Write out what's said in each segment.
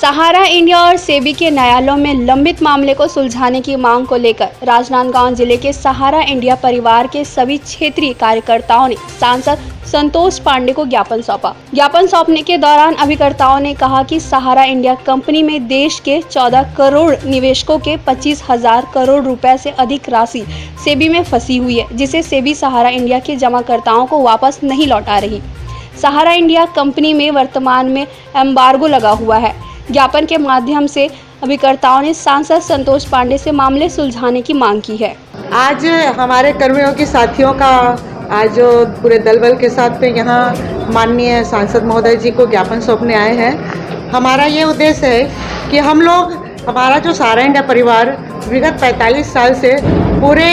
सहारा India और सेबी के न्यायालयों में लंबित मामले को सुलझाने की मांग को लेकर राजनांदगांव जिले के सहारा इंडिया परिवार के सभी क्षेत्रीय कार्यकर्ताओं ने सांसद संतोष पांडे को ज्ञापन सौंपा। ज्ञापन सौंपने के दौरान अभिकर्ताओं ने कहा कि सहारा इंडिया कंपनी में देश के 14 करोड़ निवेशकों के 25,000 करोड़ रुपए से अधिक राशि सेबी में फंसी हुई है, जिसे सेबी सहारा इंडिया के जमाकर्ताओं को वापस नहीं लौटा रही। सहारा इंडिया कंपनी में वर्तमान में एम्बार्गो लगा हुआ है। ज्ञापन के माध्यम से अभिकर्ताओं ने सांसद संतोष पांडे से मामले सुलझाने की मांग की है। आज हमारे कर्मियों के साथियों का आज जो पूरे दल बल के साथ में यहाँ माननीय सांसद महोदय जी को ज्ञापन सौंपने आए हैं। हमारा ये उद्देश्य है कि हम लोग हमारा जो सहारा इंडिया परिवार विगत 45 साल से पूरे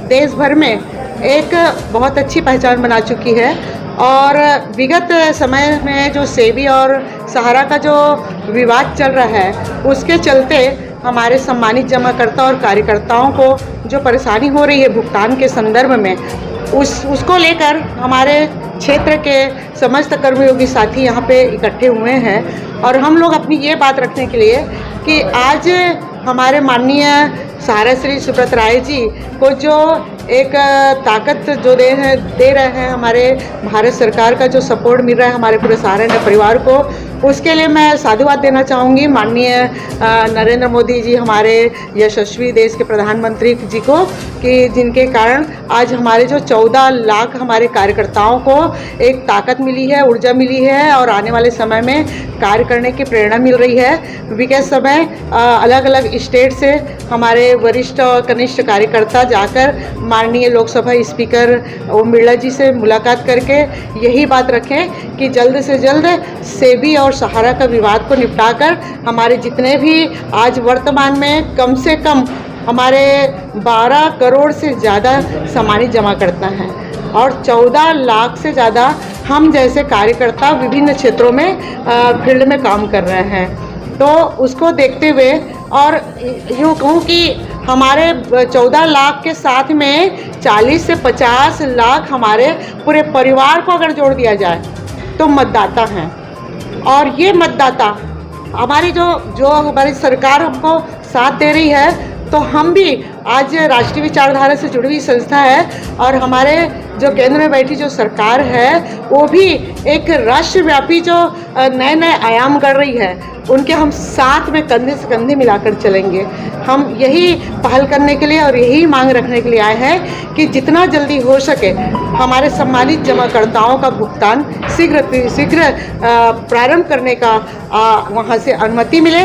देश भर में एक बहुत अच्छी पहचान बना चुकी है और विगत समय में जो सेबी और सहारा का जो विवाद चल रहा है उसके चलते हमारे सम्मानित जमाकर्ता और कार्यकर्ताओं को जो परेशानी हो रही है भुगतान के संदर्भ में उसको लेकर हमारे क्षेत्र के समस्त कर्मयोगी साथी यहाँ पे इकट्ठे हुए हैं और हम लोग अपनी ये बात रखने के लिए कि आज हमारे माननीय सहारा श्री सुब्रत राय जी को जो एक ताकत जो दे रहे हैं हमारे भारत सरकार का जो सपोर्ट मिल रहा है हमारे पूरे सहारा इंडिया परिवार को, उसके लिए मैं साधुवाद देना चाहूँगी माननीय नरेंद्र मोदी जी हमारे यशस्वी देश के प्रधानमंत्री जी को कि जिनके कारण आज हमारे जो 14 लाख हमारे कार्यकर्ताओं को एक ताकत मिली है, ऊर्जा मिली है और आने वाले समय में कार्य करने की प्रेरणा मिल रही है। विगत समय अलग अलग स्टेट से हमारे वरिष्ठ और कनिष्ठ कार्यकर्ता जाकर माननीय लोकसभा स्पीकर ओम बिरला जी से मुलाकात करके यही बात रखें कि जल्द से जल्द सेबी और सहारा का विवाद को निपटाकर हमारे जितने भी आज वर्तमान में कम से कम हमारे 12 करोड़ से ज़्यादा सम्मानित जमाकर्ता हैं और 14 लाख से ज़्यादा हम जैसे कार्यकर्ता विभिन्न क्षेत्रों में फील्ड में काम कर रहे हैं, तो उसको देखते हुए और यूँ कहूँ कि हमारे 14 लाख के साथ में 40 से 50 लाख हमारे पूरे परिवार को अगर जोड़ दिया जाए तो मतदाता हैं और ये मतदाता हमारी जो हमारी सरकार हमको साथ दे रही है, तो हम भी आज राष्ट्रीय विचारधारा से जुड़ी हुई संस्था है और हमारे जो केंद्र में बैठी जो सरकार है वो भी एक राष्ट्रव्यापी जो नए नए आयाम कर रही है, उनके हम साथ में कंधे से कंधे मिलाकर चलेंगे। हम यही पहल करने के लिए और यही मांग रखने के लिए आए हैं कि जितना जल्दी हो सके हमारे सम्मानित जमाकर्ताओं का भुगतान शीघ्र प्रारंभ करने का वहाँ से अनुमति मिले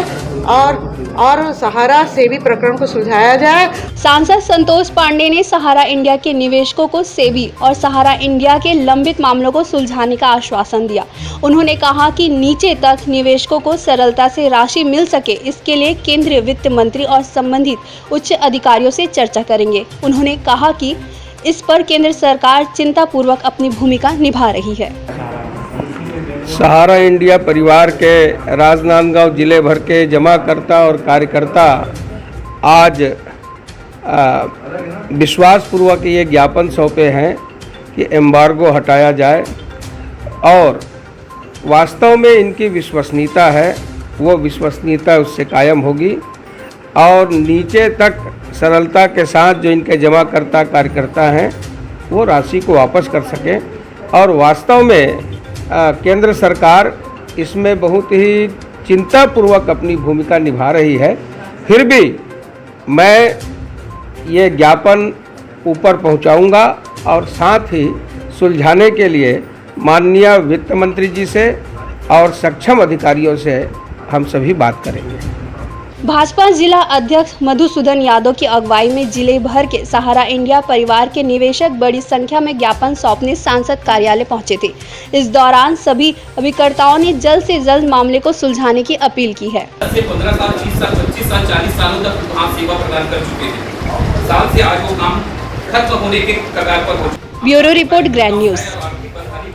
और सहारा सेबी प्रकरण को सुलझाया जाए। सांसद संतोष पांडे ने सहारा इंडिया के निवेशकों को सेबी और सहारा इंडिया के लंबित मामलों को सुलझाने का आश्वासन दिया। उन्होंने कहा कि नीचे तक निवेशकों को सरलता से राशि मिल सके, इसके लिए केंद्रीय वित्त मंत्री और संबंधित उच्च अधिकारियों से चर्चा करेंगे। उन्होंने कहा कि इस पर केंद्र सरकार चिंतापूर्वक अपनी भूमिका निभा रही है। सहारा इंडिया परिवार के राजनांदगांव जिले भर के जमाकर्ता और कार्यकर्ता आज विश्वासपूर्वक ये ज्ञापन सौंपे हैं कि एम्बार्गो हटाया जाए और वास्तव में इनकी विश्वसनीयता है, वो विश्वसनीयता उससे कायम होगी और नीचे तक सरलता के साथ जो इनके जमाकर्ता कार्यकर्ता हैं वो राशि को वापस कर सकें और वास्तव में केंद्र सरकार इसमें बहुत ही चिंतापूर्वक अपनी भूमिका निभा रही है। फिर भी मैं ये ज्ञापन ऊपर पहुंचाऊंगा और साथ ही सुलझाने के लिए माननीय वित्त मंत्री जी से और सक्षम अधिकारियों से हम सभी बात करेंगे। भाजपा जिला अध्यक्ष मधुसूदन यादव की अगुवाई में जिले भर के सहारा इंडिया परिवार के निवेशक बड़ी संख्या में ज्ञापन सौंपने सांसद कार्यालय पहुंचे थे। इस दौरान सभी अभिकर्ताओं ने जल्द से जल्द मामले को सुलझाने की अपील की है। 15 साल 20 साल 25 साल 40 सालों तक वहाँ सेवा प्रदान कर चुके थे, साल से आज वो काम खत्म होने के कगार पर हो। Bureau report grand news.